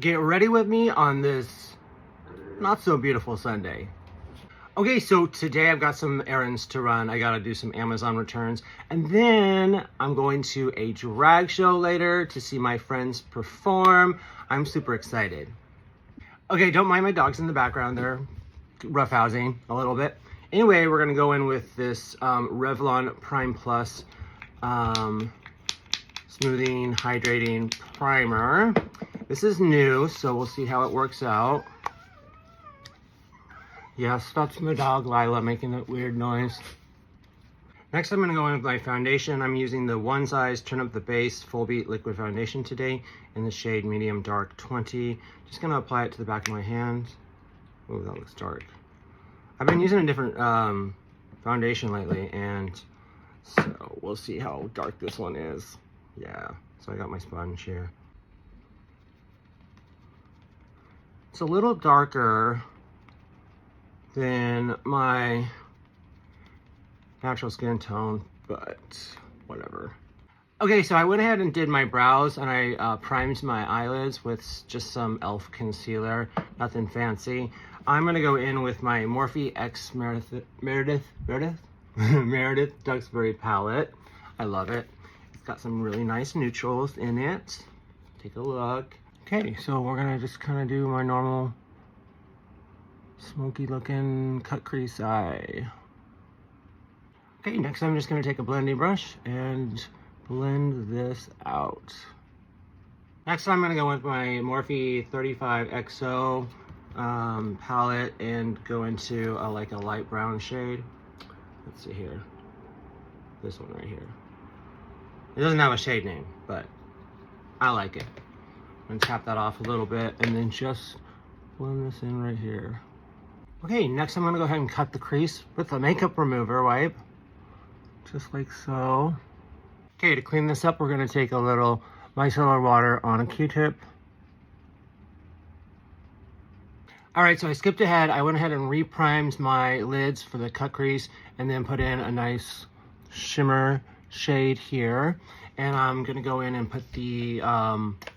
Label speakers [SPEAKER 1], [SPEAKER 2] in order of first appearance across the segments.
[SPEAKER 1] Get ready with me on this not so beautiful Sunday. Okay, so today I've got some errands to run. I gotta do some Amazon returns. And then I'm going to a drag show later to see my friends perform. I'm super excited. Okay, don't mind my dogs in the background. They're roughhousing a little bit. Anyway, we're gonna go in with this Revlon Prime Plus Smoothing Hydrating Primer. This is new, so we'll see how it works out. Yes, that's my dog Lila making that weird noise. Next, I'm gonna go in with my foundation. I'm using the One Size Turn Up the Base Full Beat Liquid Foundation today in the shade Medium Dark 20. Just gonna apply it to the back of my hand. Oh, that looks dark. I've been using a different foundation lately, and so we'll see how dark this one is. Yeah, so I got my sponge here. It's a little darker than my natural skin tone, but whatever. Okay, so I went ahead and did my brows, and I primed my eyelids with just some e.l.f. concealer, nothing fancy. I'm gonna go in with my Morphe X Meredith Duxbury palette. I love it. It's got some really nice neutrals in it. Take a look. Okay, so we're gonna just kind of do my normal smoky looking cut crease eye. Okay, next I'm just gonna take a blending brush and blend this out. Next I'm gonna go with my Morphe 35XO palette and go into like a light brown shade. Let's see here. This one right here. It doesn't have a shade name, but I like it. I'm gonna tap that off a little bit and then just blend this in right here. Okay, next I'm gonna go ahead and cut the crease with a makeup remover wipe, just like so. Okay, to clean this up, we're gonna take a little micellar water on a Q-tip. All right, so I skipped ahead. I went ahead and re-primed my lids for the cut crease and then put in a nice shimmer shade here. And I'm gonna go in and put the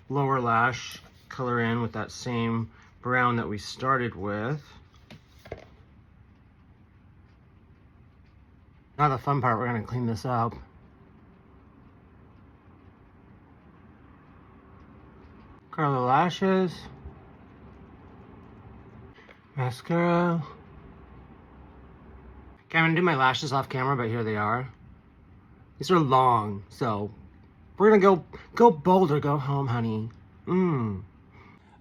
[SPEAKER 1] lower lash color in with that same brown that we started with. Now the fun part, we're gonna clean this up. Curl the lashes. Mascara. Okay, I'm gonna do my lashes off camera, but here they are. These are long, so we're gonna go bold or go home, honey.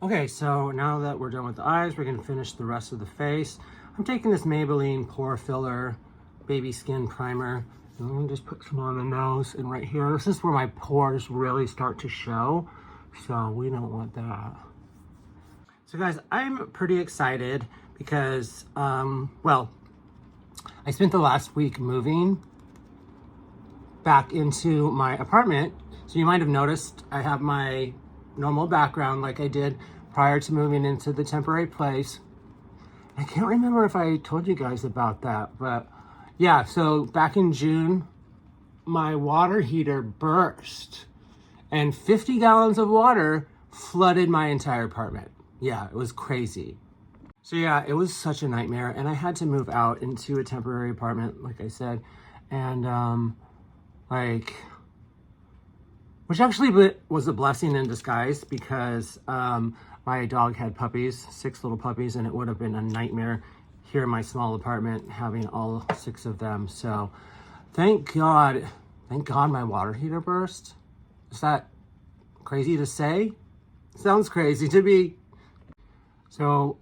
[SPEAKER 1] Okay, so now that we're done with the eyes, we're gonna finish the rest of the face. I'm taking this Maybelline Pore Filler Baby Skin Primer. I'm gonna just put some on the nose and right here. This is where my pores really start to show, so we don't want that. So guys, I'm pretty excited because, well, I spent the last week moving back into my apartment. So you might have noticed I have my normal background like I did prior to moving into the temporary place. I can't remember if I told you guys about that, but yeah, so back in June, my water heater burst and 50 gallons of water flooded my entire apartment. Yeah, it was crazy. So yeah, it was such a nightmare, and I had to move out into a temporary apartment, like I said, and which actually was a blessing in disguise because my dog had puppies, 6 little puppies, and it would have been a nightmare here in my small apartment having all 6 of them. So thank God my water heater burst. Is that crazy to say? Sounds crazy to me. So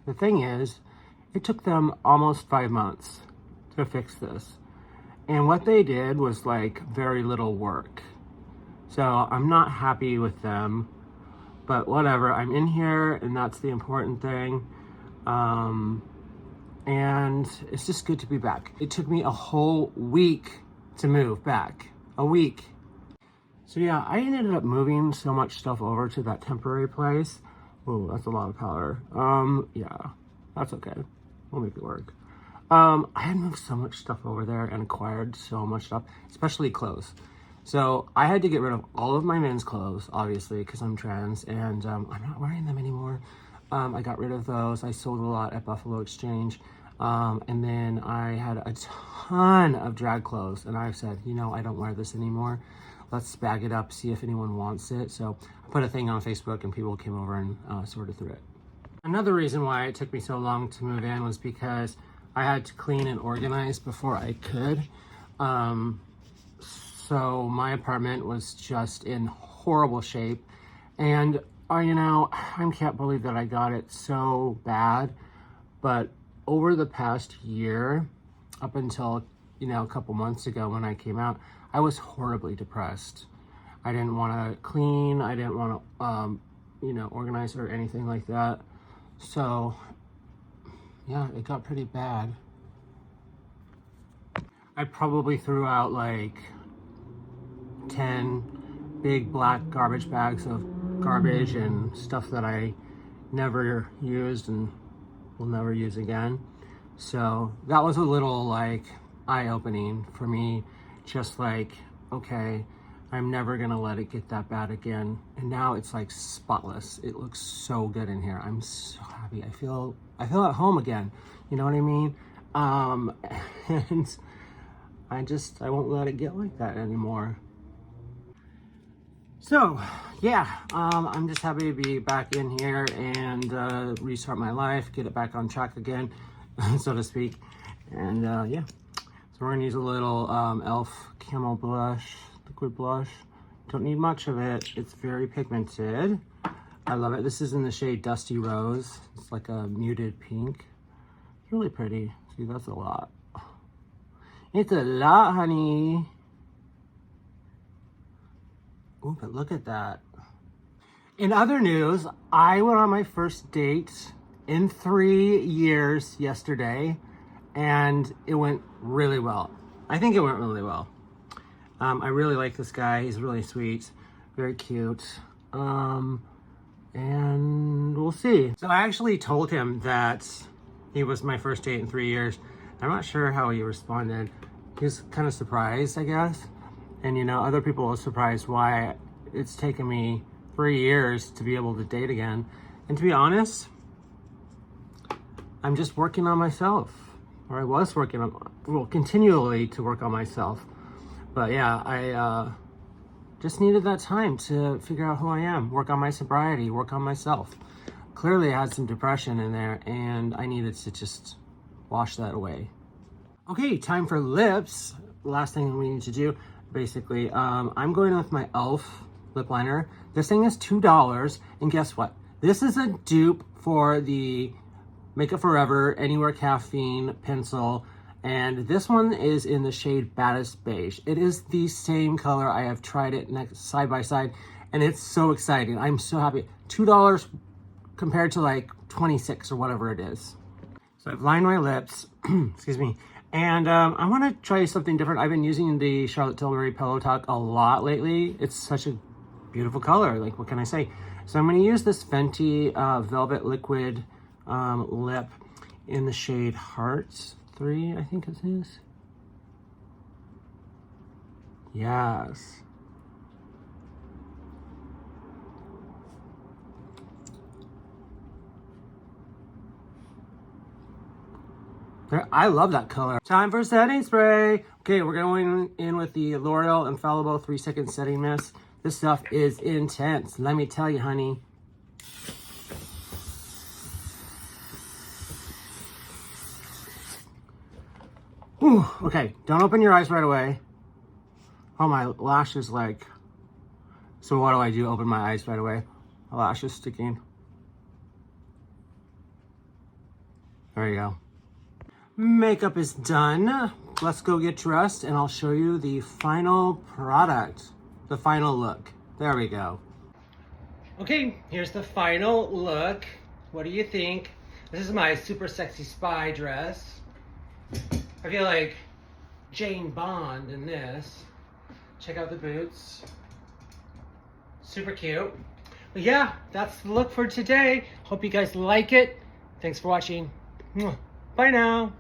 [SPEAKER 1] the thing is, it took them almost 5 months to fix this. And what they did was like very little work. So I'm not happy with them, but whatever, I'm in here and that's the important thing. And it's just good to be back. It took me a whole week to move back, a week. So yeah, I ended up moving so much stuff over to that temporary place. Oh, that's a lot of powder. Yeah, that's okay. We'll make it work. I had moved so much stuff over there and acquired so much stuff, especially clothes. So I had to get rid of all of my men's clothes, obviously, because I'm trans, and I'm not wearing them anymore. I got rid of those. I sold a lot at Buffalo Exchange. And then I had a ton of drag clothes, and I said, you know, I don't wear this anymore. Let's bag it up, see if anyone wants it. So I put a thing on Facebook, and people came over and sorted through it. Another reason why it took me so long to move in was because I had to clean and organize before I could. So my apartment was just in horrible shape, and you know, I can't believe that I got it so bad. But over the past year, up until, you know, a couple months ago when I came out, I was horribly depressed. I didn't want to clean. I didn't want to, you know, organize or anything like that. So yeah, it got pretty bad. I probably threw out like 10 big black garbage bags of garbage and stuff that I never used and will never use again. So that was a little like eye-opening for me, just like, okay, I'm never gonna let it get that bad again. And now it's like spotless. It looks so good in here. I'm so happy. I feel at home again. You know what I mean? And I won't let it get like that anymore. So yeah, I'm just happy to be back in here and restart my life, get it back on track again, so to speak. And yeah, so we're gonna use a little e.l.f. Camo blush, liquid blush. Don't need much of it. It's very pigmented. I love it. This is in the shade Dusty Rose. It's like a muted pink. It's really pretty. See, that's a lot. It's a lot, honey. Ooh, but look at that. In other news, I went on my first date in 3 years yesterday, and it went really well. I think it went really well. I really like this guy. He's really sweet, very cute. And we'll see. So I actually told him that he was my first date in 3 years. I'm not sure how he responded. He was kind of surprised, I guess. And you know, other people are surprised why it's taken me 3 years to be able to date again. And to be honest, I'm just working on myself. Or I was working on, well, continually to work on myself. But yeah, I just needed that time to figure out who I am, work on my sobriety, work on myself. Clearly I had some depression in there, and I needed to just wash that away. Okay, time for lips. Last thing we need to do. Basically, I'm going with my e.l.f. lip liner. This thing is $2, and guess what? This is a dupe for the Makeup Forever Anywhere Caffeine pencil, and this one is in the shade Baddest Beige. It is the same color. I have tried it side by side, and it's so exciting. I'm so happy. $2 compared to like 26 or whatever it is. So I've lined my lips, excuse me. And I want to try something different. I've been using the Charlotte Tilbury Pillow Talk a lot lately. It's such a beautiful color. Like, what can I say? So I'm going to use this Fenty Velvet Liquid lip in the shade Hearts 3, I think it is. Yes. I love that color. Time for setting spray. Okay, we're going in with the L'Oreal Infallible 3-second setting mist. This stuff is intense. Let me tell you, honey. Ooh, okay, don't open your eyes right away. Oh, my lash is like... So what do? Open my eyes right away. My lash is sticking. There you go. Makeup is done. Let's go get dressed and I'll show you the final product, the final look. There we go. Okay, here's the final look. What do you think? This is my super sexy spy dress. I feel like Jane Bond in this. Check out the boots. Super cute. But yeah, that's the look for today. Hope you guys like it. Thanks for watching. Bye now.